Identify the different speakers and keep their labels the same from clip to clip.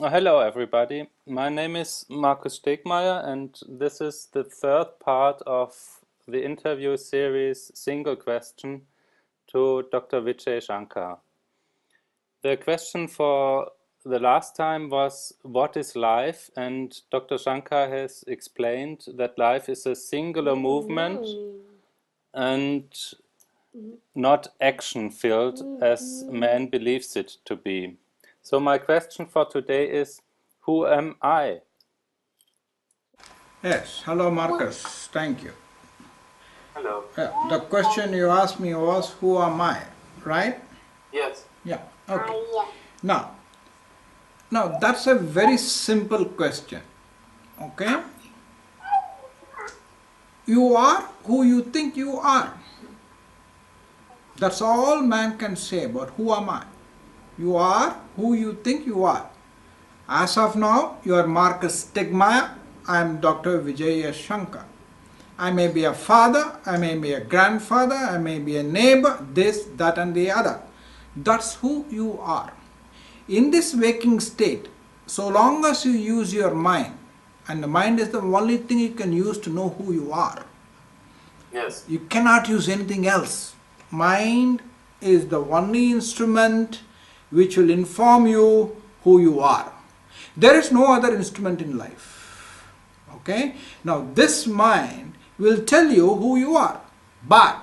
Speaker 1: Hello everybody, my name is Marcus Stegmaier and this is the third part of the interview series Single Question to Dr. Vijay Shankar. The question for the last time was what is life, and Dr. Shankar has explained that life is a singular movement and not action-filled as man believes it to be. So my question for today is, who am I?
Speaker 2: Yes, hello Marcus, thank you.
Speaker 1: Hello.
Speaker 2: The question you asked me was, who am I, right?
Speaker 1: Yes.
Speaker 2: Yeah, okay. Now that's a very simple question, okay? You are who you think you are. That's all man can say about who am I. You are who you think you are. As of now, you are Marcus Stegmaier. I am Dr. Vijay Shankar. I may be a father, I may be a grandfather, I may be a neighbor, this, that and the other. That's who you are. In this waking state, so long as you use your mind, and the mind is the only thing you can use to know who you are.
Speaker 1: Yes.
Speaker 2: You cannot use anything else. Mind is the only instrument which will inform you who you are. There is no other instrument in life. Okay? Now this mind will tell you who you are. But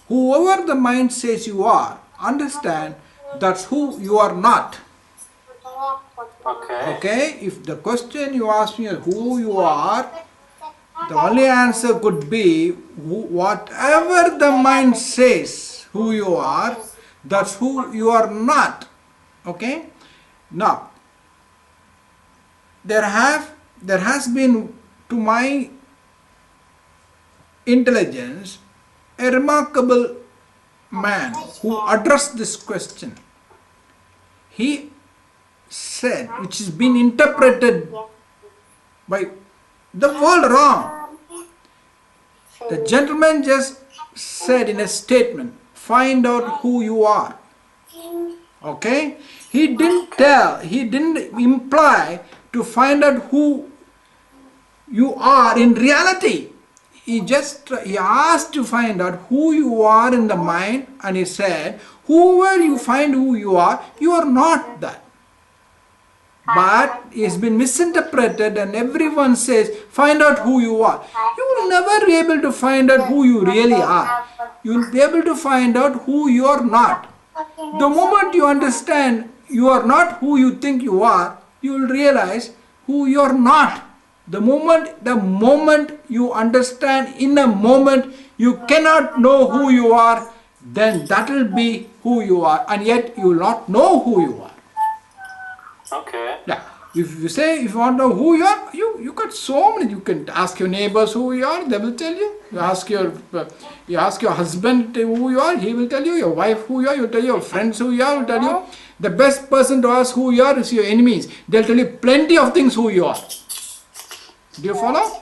Speaker 2: whoever the mind says you are, understand that's who you are not.
Speaker 1: Okay.
Speaker 2: Okay? If the question you ask me is who you are, the only answer could be whatever the mind says who you are, that's who you are not. Okay? Now, there has been, to my intelligence, a remarkable man who addressed this question. He said, which has been interpreted by the world wrong. The gentleman just said in a statement, find out who you are. Okay? He didn't imply to find out who you are in reality. He asked to find out who you are in the mind, and he said, whoever you find who you are not that. But it's been misinterpreted and everyone says, find out who you are. You will never be able to find out who you really are. You will be able to find out who you are not. The moment you understand you are not who you think you are, you will realize who you are not. The moment you understand in a moment you cannot know who you are, then that will be who you are, and yet you will not know who you are.
Speaker 1: Okay.
Speaker 2: Yeah. If you want to know who you are, you got so many. You can ask your neighbors who you are, they will tell you. You ask your husband who you are, he will tell you. Your wife who you are, he will tell you. Your friends who you are, he will tell you. The best person to ask who you are is your enemies. They'll tell you plenty of things who you are. Do you follow?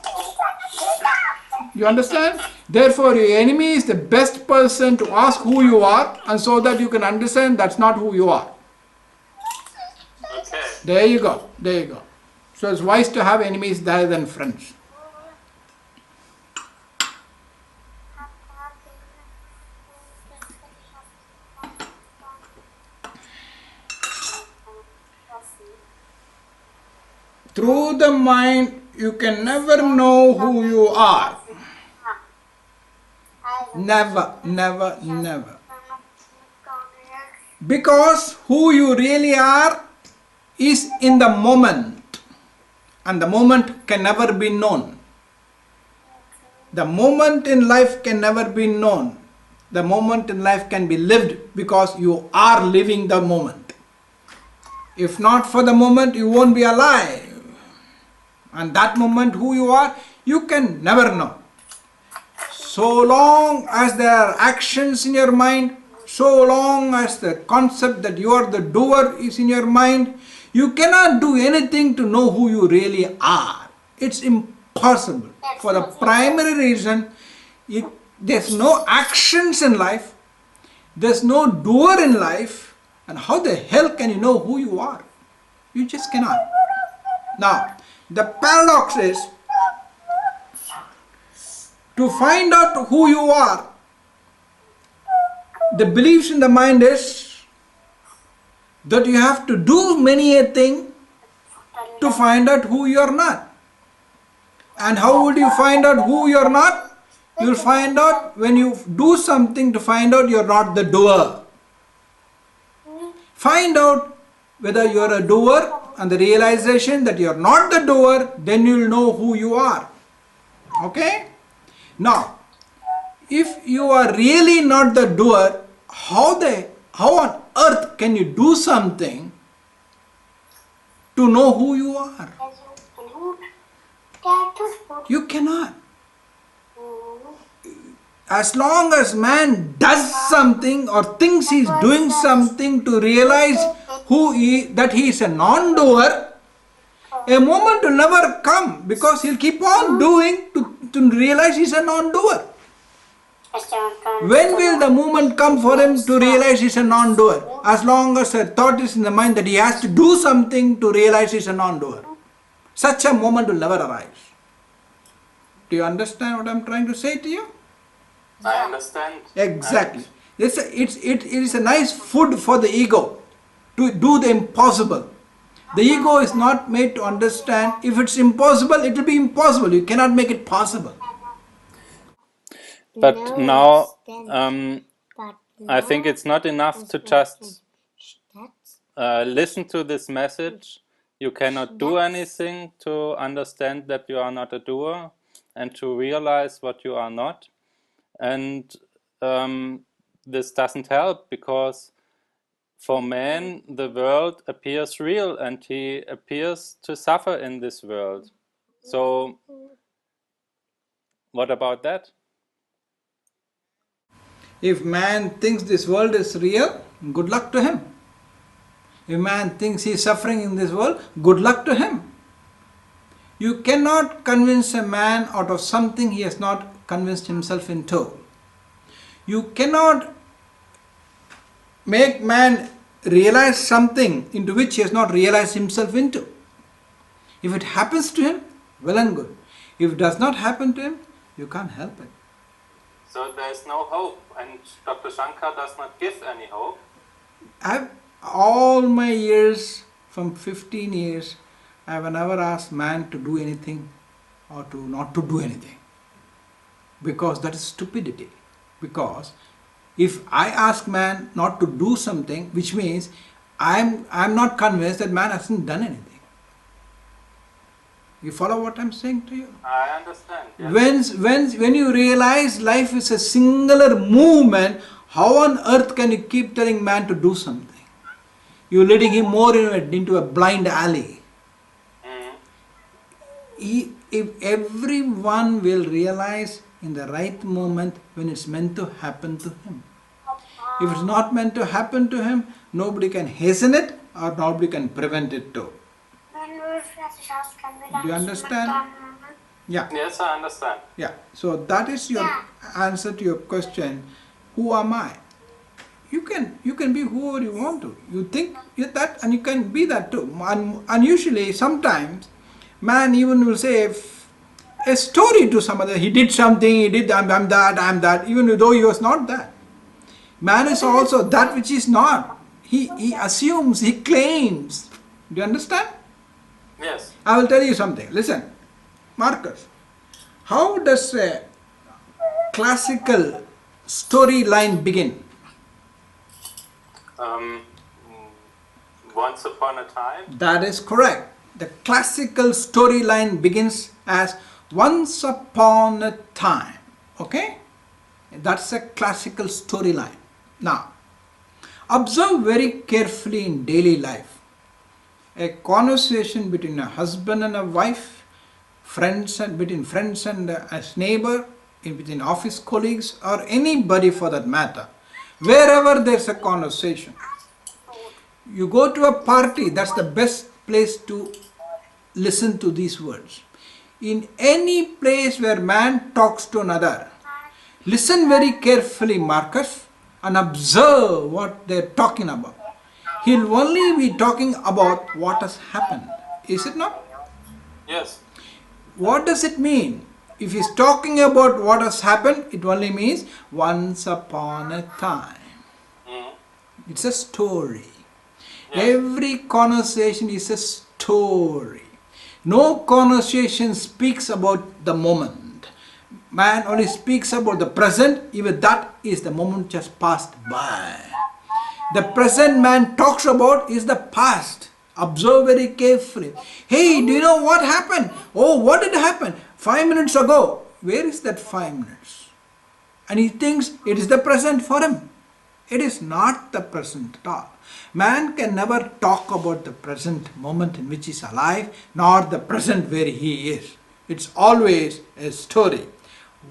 Speaker 2: You understand? Therefore, your enemy is the best person to ask who you are, and so that you can understand that's not who you are.
Speaker 1: Okay.
Speaker 2: There you go. There you go. So it's wise to have enemies rather than friends. Through the mind, you can never know who you are. Never, never, never. Because who you really are is in the moment. And the moment can never be known. The moment in life can never be known. The moment in life can be lived because you are living the moment. If not for the moment, you won't be alive. And that moment, who you are, you can never know. So long as there are actions in your mind, so long as the concept that you are the doer is in your mind, you cannot do anything to know who you really are. It's impossible. For the primary reason, there's no actions in life, there's no doer in life, and how the hell can you know who you are? You just cannot. Now, the paradox is, to find out who you are, the beliefs in the mind is that you have to do many a thing to find out who you are not. And how would you find out who you are not? You will find out when you do something to find out you are not the doer. Find out whether you are a doer, and the realization that you are not the doer, then you will know who you are. Okay? Now, if you are really not the doer, how on earth can you do something to know who you are? You cannot. As long as man does something or thinks he is doing something to realize that he is a non-doer, a moment will never come, because he'll keep on doing to realize he's a non-doer. When will the moment come for him to realize he's a non-doer? As long as a thought is in the mind that he has to do something to realize he's a non-doer. Such a moment will never arise. Do you understand what I'm trying to say to you?
Speaker 1: I understand.
Speaker 2: Exactly. It is a nice food for the ego to do the impossible. The ego is not made to understand if it's impossible, it will be impossible. You cannot make it possible.
Speaker 1: But now, I think it's not enough to just listen to this message. You cannot do anything to understand that you are not a doer and to realize what you are not. And this doesn't help, because for man the world appears real and he appears to suffer in this world. So what about that?
Speaker 2: If man thinks this world is real, good luck to him. If man thinks he is suffering in this world, good luck to him. You cannot convince a man out of something he has not convinced himself into. You cannot make man realize something into which he has not realized himself into. If it happens to him, well and good. If it does not happen to him, you can't help it.
Speaker 1: So there is no hope, and Dr. Shankar does not give any hope.
Speaker 2: All my years, from 15 years, I have never asked man to do anything or to not to do anything. Because that is stupidity. Because if I ask man not to do something, which means I'm not convinced that man hasn't done anything. You follow what I'm saying to you?
Speaker 1: I understand. Yes.
Speaker 2: When you realize life is a singular movement, how on earth can you keep telling man to do something? You're leading him more into a blind alley. If everyone will realize in the right moment when it's meant to happen to him. If it's not meant to happen to him, nobody can hasten it or nobody can prevent it too. Do you understand? Yeah.
Speaker 1: Yes, I understand.
Speaker 2: Yeah. So that is your answer to your question. Who am I? You can be whoever you want to. You think you're that, and you can be that too. And usually, sometimes, man even will say a story to some other. He did something. He did. I'm that. Even though he was not that. Man is also that which is not. He assumes. He claims. Do you understand?
Speaker 1: Yes.
Speaker 2: I will tell you something. Listen, Marcus. How does a classical storyline begin?
Speaker 1: Once upon a time.
Speaker 2: That is correct. The classical storyline begins as once upon a time. Okay? That's a classical storyline. Now, observe very carefully in daily life. A conversation between a husband and a wife, between friends and a neighbor, between office colleagues, or anybody for that matter. Wherever there's a conversation, you go to a party, that's the best place to listen to these words. In any place where man talks to another, listen very carefully, Marcus, and observe what they're talking about. he'll only be talking about what has happened. Is it not?
Speaker 1: Yes.
Speaker 2: What does it mean? If he's talking about what has happened, it only means once upon a time. It's a story.
Speaker 1: Yes.
Speaker 2: Every conversation is a story. No conversation speaks about the moment. Man only speaks about the present, even that is the moment just passed by. The present man talks about is the past. Observe very carefully. Hey, do you know what happened? Oh, what did happen? 5 minutes ago. Where is that 5 minutes? And he thinks it is the present for him. It is not the present at all. Man can never talk about the present moment in which he is alive, nor the present where he is. It's always a story.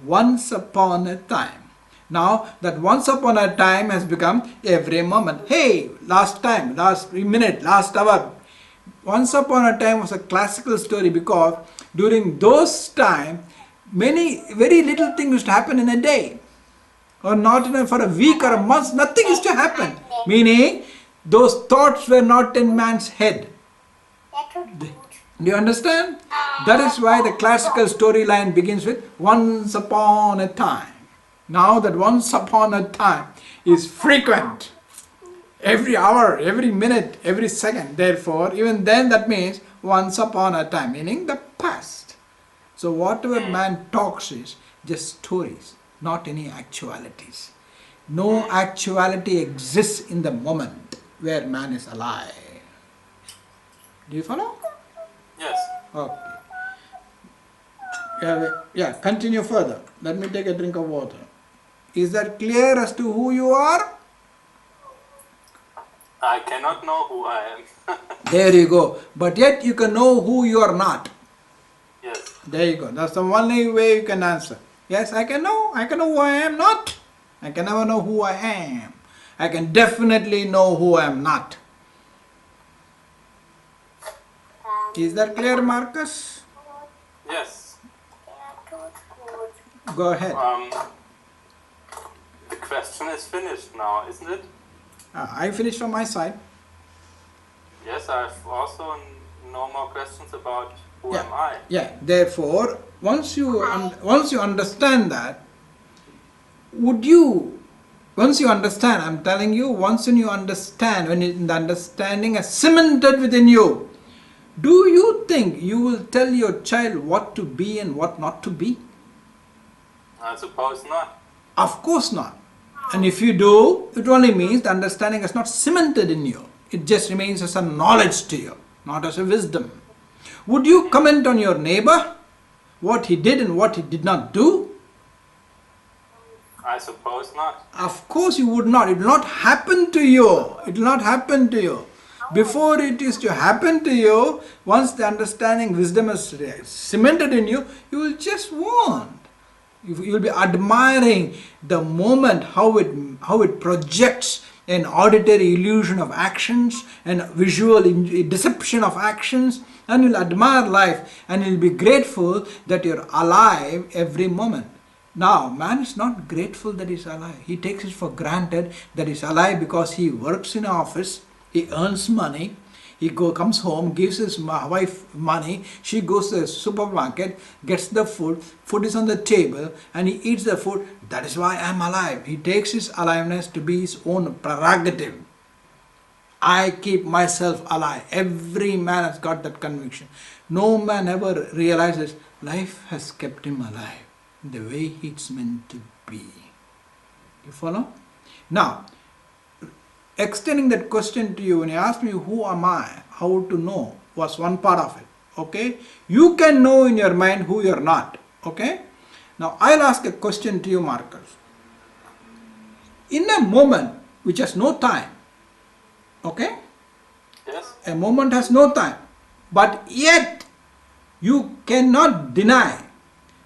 Speaker 2: Once upon a time. Now that once upon a time has become every moment. Hey, last time, last minute, last hour. Once upon a time was a classical story because during those times, very little things used to happen in a day. Or not even for a week or a month, nothing used to happen. Meaning, those thoughts were not in man's head. Do you understand? That is why the classical storyline begins with once upon a time. Now that once upon a time is frequent. Every hour, every minute, every second. Therefore, even then that means once upon a time, meaning the past. So whatever man talks is just stories, not any actualities. No actuality exists in the moment where man is alive. Do you follow?
Speaker 1: Yes.
Speaker 2: Okay. Yeah, continue further. Let me take a drink of water. Is that clear as to who you are?
Speaker 1: I cannot know who I am.
Speaker 2: There you go. But yet you can know who you are not.
Speaker 1: Yes.
Speaker 2: There you go. That's the only way you can answer. Yes, I can know. I can know who I am not. I can never know who I am. I can definitely know who I am not. Is that clear, Marcus?
Speaker 1: Yes.
Speaker 2: Go ahead.
Speaker 1: The question is finished now, isn't it?
Speaker 2: I finished from my side.
Speaker 1: Yes, I've also no more questions about who am I.
Speaker 2: Yeah. Therefore, once you understand that, once you understand, I'm telling you, once you understand, when the understanding is cemented within you, do you think you will tell your child what to be and what not to be?
Speaker 1: I suppose not.
Speaker 2: Of course not. And if you do, it only means the understanding is not cemented in you. It just remains as a knowledge to you, not as a wisdom. Would you comment on your neighbor? What he did and what he did not do?
Speaker 1: I suppose not.
Speaker 2: Of course you would not. It will not happen to you. It will not happen to you. Before it is to happen to you, once the understanding, wisdom is cemented in you, you will just want. You will be admiring the moment, how it projects an auditory illusion of actions and visual deception of actions, and you'll admire life and you'll be grateful that you're alive every moment. Now, man is not grateful that he's alive. He takes it for granted that he's alive because he works in an office, he earns money, he comes home, gives his wife money, she goes to the supermarket, gets the food is on the table, and he eats the food. That is why I'm alive. He takes his aliveness to be his own prerogative. I keep myself alive. Every man has got that conviction. No man ever realizes life has kept him alive the way it's meant to be. You follow? Now, extending that question to you, when you ask me who am I, how to know, was one part of it. Okay? You can know in your mind who you're not. Okay? Now, I'll ask a question to you, Marcus. In a moment which has no time, okay?
Speaker 1: Yes.
Speaker 2: A moment has no time, but yet you cannot deny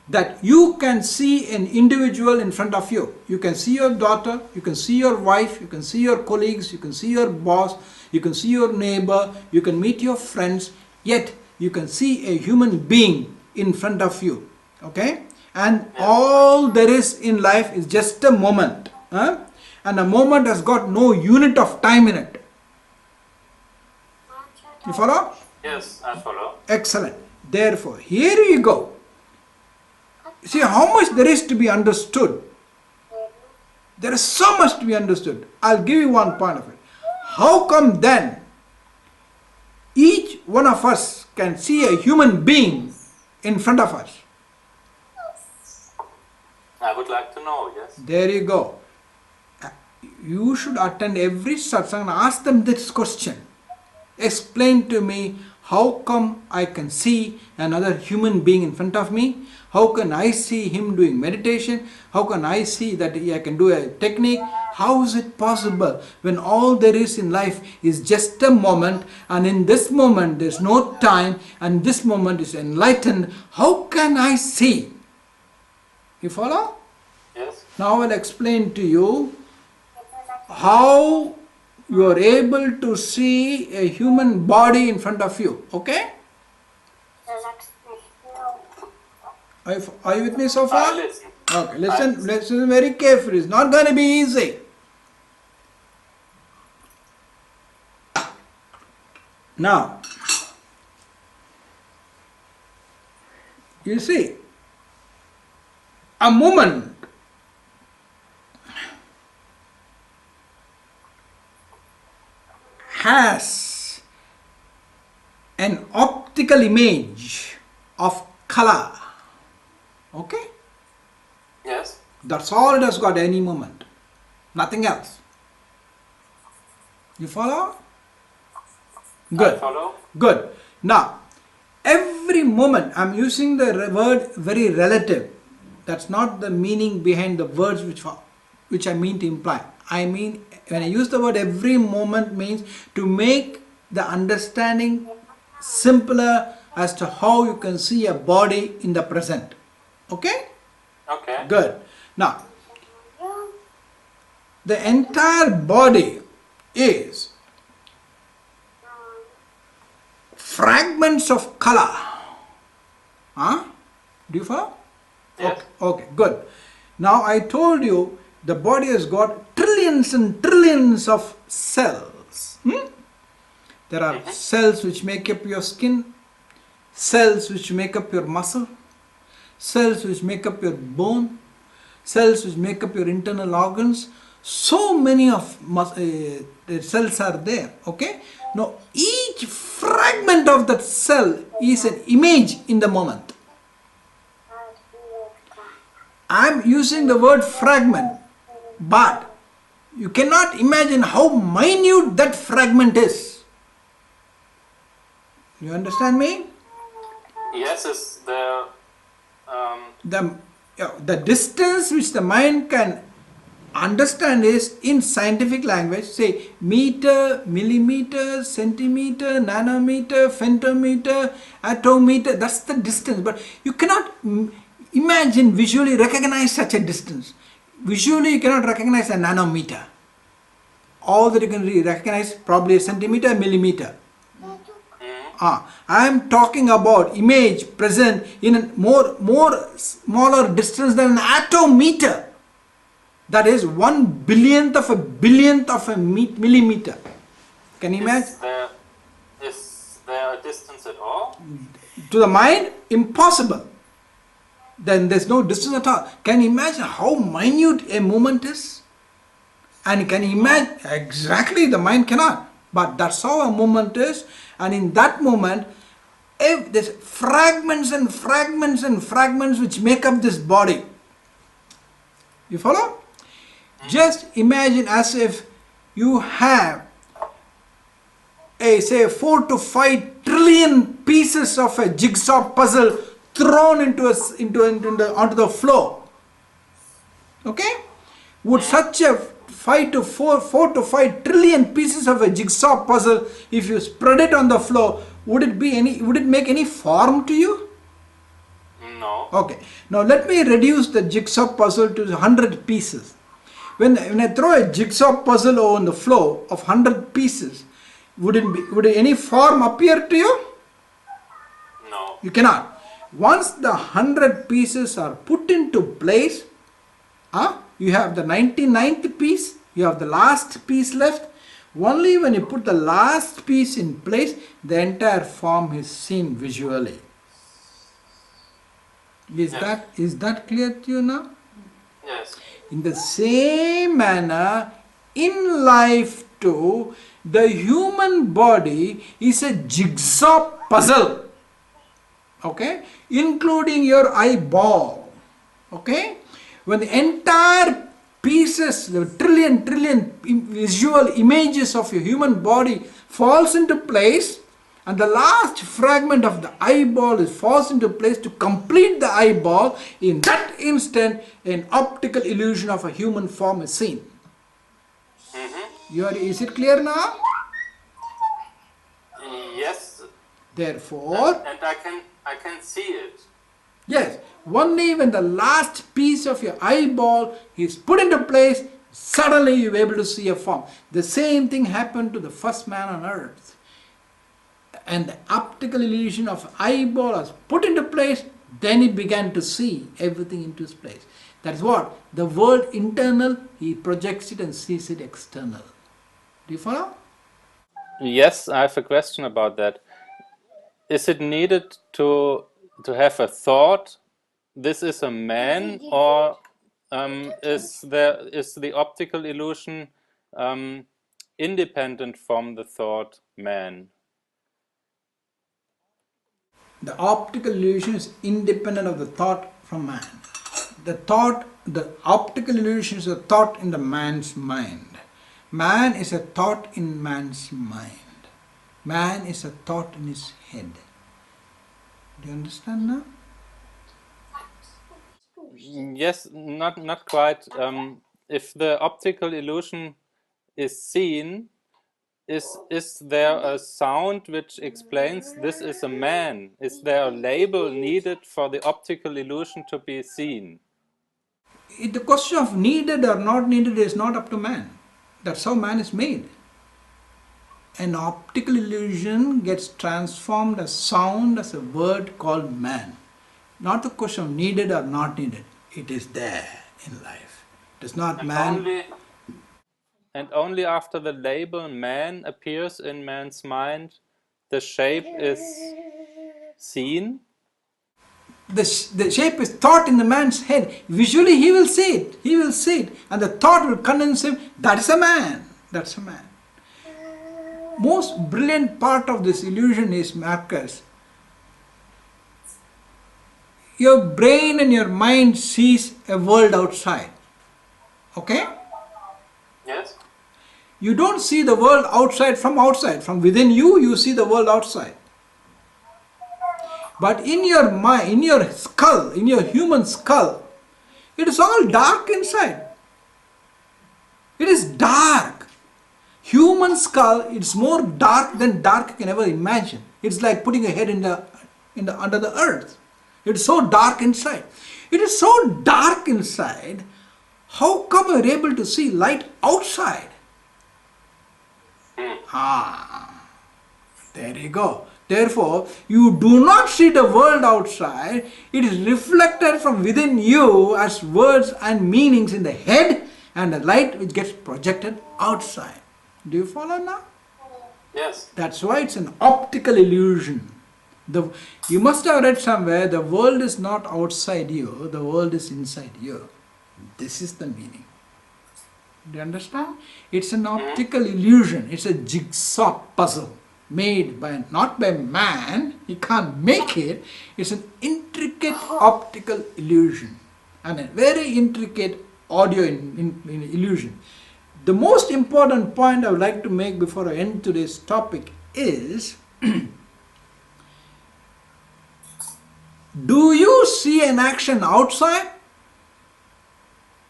Speaker 2: that you can see an individual in front of you. You can see your daughter, you can see your wife, you can see your colleagues, you can see your boss, you can see your neighbor, you can meet your friends, yet you can see a human being in front of you. Okay? And all there is in life is just a moment. And a moment has got no unit of time in it. You follow?
Speaker 1: Yes, I follow.
Speaker 2: Excellent. Therefore, here you go. See how much there is to be understood. There is so much to be understood. I'll give you one point of it. How come then each one of us can see a human being in front of us?
Speaker 1: I would like to know, yes.
Speaker 2: There you go. You should attend every satsang and ask them this question. Explain to me, how come I can see another human being in front of me? How can I see him doing meditation? How can I see that I can do a technique? How is it possible when all there is in life is just a moment, and in this moment there's no time, and this moment is enlightened? How can I see? You follow?
Speaker 1: Yes.
Speaker 2: Now I'll explain to you how you are able to see a human body in front of you. Okay? Are you with me so far?
Speaker 1: I listen.
Speaker 2: Okay, listen very carefully. It's not going to be easy. Now, you see, a moment has an optical image of color. Okay?
Speaker 1: Yes.
Speaker 2: That's all it has got, any moment. Nothing else. You follow? Good.
Speaker 1: I follow.
Speaker 2: Good. Now, every moment, I'm using the word very relative. That's not the meaning behind the words which I mean to imply. I mean, when I use the word every moment, means to make the understanding simpler as to how you can see a body in the present. Okay?
Speaker 1: Okay.
Speaker 2: Good. Now, the entire body is fragments of color. Huh? Do you follow?
Speaker 1: Yes.
Speaker 2: Okay, good. Now I told you the body has got trillions and trillions of cells. There are cells which make up your skin, cells which make up your muscle, cells which make up your bone, cells which make up your internal organs. So many of the cells are there. Okay. Now each fragment of that cell is an image in the moment. I am using the word fragment, but you cannot imagine how minute that fragment is. You understand me?
Speaker 1: Yes, is
Speaker 2: The distance which the mind can understand is in scientific language, say meter, millimeter, centimeter, nanometer, femtometer, atometer. That's the distance, but you cannot imagine, visually recognize such a distance. Visually you cannot recognize a nanometer. All that you can recognize probably a centimeter, millimeter. I am talking about image present in a more smaller distance than an atometer. That is 1/1000th of a billionth of a millimeter. Can you imagine?
Speaker 1: Is there a distance at all?
Speaker 2: To the mind, impossible. Then there's no distance at all. Can you imagine how minute a moment is? And can you imagine? Exactly, the mind cannot. But that's how a moment is. And in that moment, if there's fragments and fragments and fragments which make up this body. You follow? Just imagine as if you have say 4 to 5 trillion pieces of a jigsaw puzzle thrown onto the floor. Okay? Would such a 4 to 5 trillion pieces of a jigsaw puzzle, if you spread it on the floor, would it make any form to you?
Speaker 1: No.
Speaker 2: Okay. Now let me reduce the jigsaw puzzle to 100 pieces. When I throw a jigsaw puzzle on the floor of 100 pieces, would any form appear to you?
Speaker 1: No.
Speaker 2: You cannot. Once the 100 pieces are put into place, you have the 99th piece, you have the last piece left. Only when you put the last piece in place, the entire form is seen visually. Is that clear to you now?
Speaker 1: Yes.
Speaker 2: In the same manner, in life too, the human body is a jigsaw puzzle. Okay? Including your eyeball. Okay? When the entire pieces, the trillion visual images of your human body falls into place, and the last fragment of the eyeball falls into place to complete the eyeball, in that instant an optical illusion of a human form is seen. Is it clear now?
Speaker 1: Yes.
Speaker 2: Therefore,
Speaker 1: and I can see it.
Speaker 2: yes, only when the last piece of your eyeball is put into place, suddenly you are able to see a form. The same thing happened to the first man on earth. And the optical illusion of eyeball was put into place, then he began to see everything into its place. That is what? The world internal, he projects it and sees it external. Do you follow?
Speaker 1: Yes, I have a question about that. Is it needed to have a thought, this is a man, or is the optical illusion independent from the thought man?
Speaker 2: The optical illusion is independent of the thought from man. The optical illusion is a thought in the man's mind. Man is a thought in man's mind. Man is a thought in his head. Do you understand now?
Speaker 1: Yes, not quite. If the optical illusion is seen, is there a sound which explains this is a man? Is there a label needed for the optical illusion to be seen?
Speaker 2: The question of needed or not needed is not up to man. That's how man is made. An optical illusion gets transformed as sound as a word called man. Not the question of needed or not needed. It is there in life. It is not man.
Speaker 1: And only after the label man appears in man's mind, the shape is seen.
Speaker 2: The shape is thought in the man's head. Visually he will see it. He will see it. And the thought will convince him, that's a man. That's a man. Most brilliant part of this illusion is, Marcus, your brain and your mind sees a world outside. Okay?
Speaker 1: Yes.
Speaker 2: You don't see the world outside. From within you, you see the world outside. But in your mind, in your skull, in your human skull, it is all dark inside. It is dark. Human skull, it's more dark than dark you can ever imagine. It's like putting a head under the earth. It's so dark inside. It is so dark inside. How come you're able to see light outside? There you go. Therefore, you do not see the world outside. It is reflected from within you as words and meanings in the head, and the light which gets projected outside. Do you follow now?
Speaker 1: Yes.
Speaker 2: That's why it's an optical illusion. You must have read somewhere, the world is not outside you, the world is inside you. This is the meaning. Do you understand? It's an optical illusion. It's a jigsaw puzzle made not by man. He can't make it. It's an intricate optical illusion and a very intricate audio illusion. The most important point I would like to make before I end today's topic is, do you see an action outside?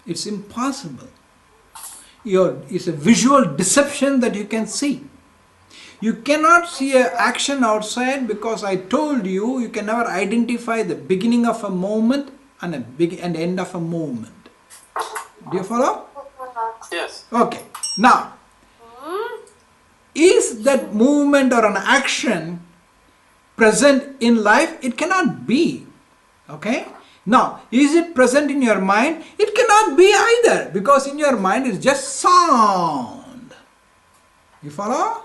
Speaker 2: It's impossible. It's a visual deception that you can see. You cannot see an action outside because I told you, you can never identify the beginning of a moment and the end of a moment. Do you follow?
Speaker 1: Yes.
Speaker 2: Okay. Now, is that movement or an action present in life? It cannot be. Okay. Now, is it present in your mind? It cannot be either, because in your mind it's just sound. You follow?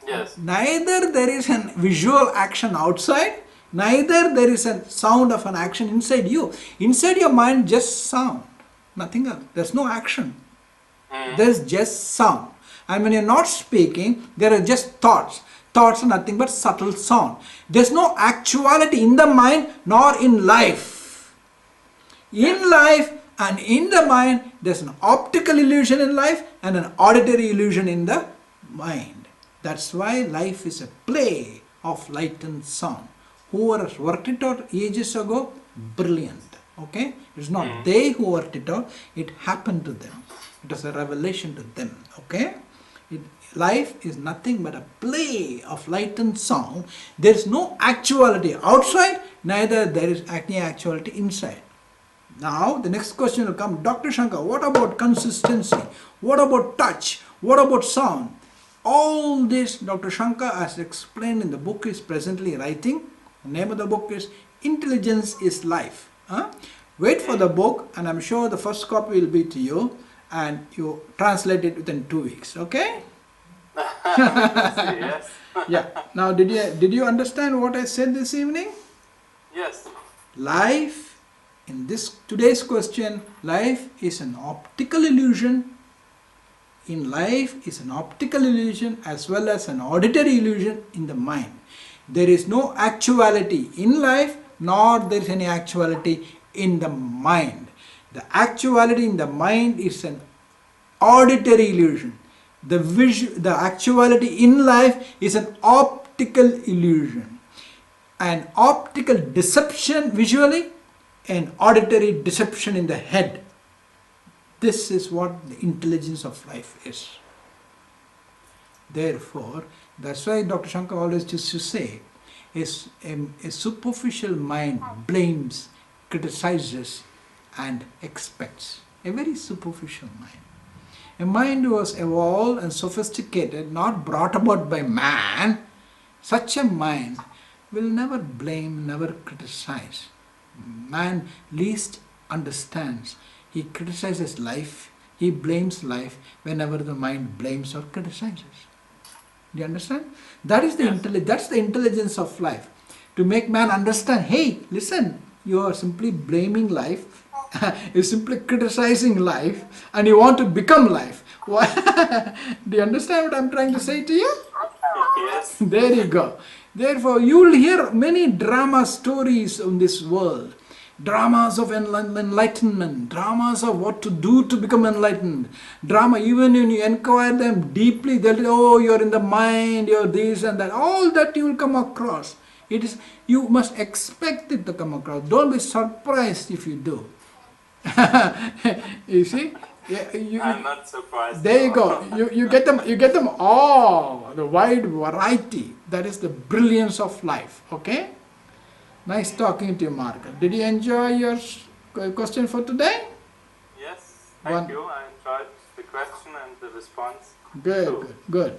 Speaker 1: Yes.
Speaker 2: Neither there is a visual action outside, neither there is a sound of an action inside you. Inside your mind, just sound, nothing else. There's no action. There's just sound. And when you're not speaking, there are just thoughts. Thoughts are nothing but subtle sound. There's no actuality in the mind nor in life. In life and in the mind, there's an optical illusion in life and an auditory illusion in the mind. That's why life is a play of light and sound. Whoever has worked it out ages ago, brilliant. Okay? It's not they who worked it out, it happened to them. It was a revelation to them. Okay? Life is nothing but a play of light and sound. There is no actuality outside, neither there is any actuality inside. Now the next question will come, Dr. Shankar, what about consistency? What about touch? What about sound? All this Dr. Shankar has explained in the book is presently writing. The name of the book is Intelligence is Life. Wait for the book, and I'm sure the first copy will be to you, and you translate it within 2 weeks. Okay?
Speaker 1: Yes.
Speaker 2: Yeah. Now, did you understand what I said this evening?
Speaker 1: Yes.
Speaker 2: Life, in this today's question, life is an optical illusion. In life is an optical illusion as well as an auditory illusion in the mind. There is no actuality in life, nor there is any actuality in the mind. The actuality in the mind is an auditory illusion. The actuality in life is an optical illusion. An optical deception visually, an auditory deception in the head. This is what the intelligence of life is. Therefore, that's why Dr. Shankar always used to say, a superficial mind blames, criticizes and expects. A very superficial mind. A mind was evolved and sophisticated, not brought about by man. Such a mind will never blame, never criticize. Man least understands. He criticizes life, he blames life whenever the mind blames or criticizes. Do you understand? That is that's the intelligence of life. To make man understand, hey, listen, you are simply blaming life, you're simply criticizing life, and you want to become life. Do you understand what I'm trying to say to you?
Speaker 1: Yes.
Speaker 2: There you go. Therefore, you will hear many drama stories in this world. Dramas of enlightenment, dramas of what to do to become enlightened. Drama, even when you inquire them deeply, they'll say, oh, you're in the mind, you're this and that. All that you will come across. You must expect it to come across. Don't be surprised if you do. You see?
Speaker 1: I'm not surprised.
Speaker 2: There you go. You get them all, the wide variety. That is the brilliance of life. Okay? Nice talking to you, Marcus. Did you enjoy your question for today?
Speaker 1: Yes, thank you. I enjoyed the question and the response.
Speaker 2: Good, good.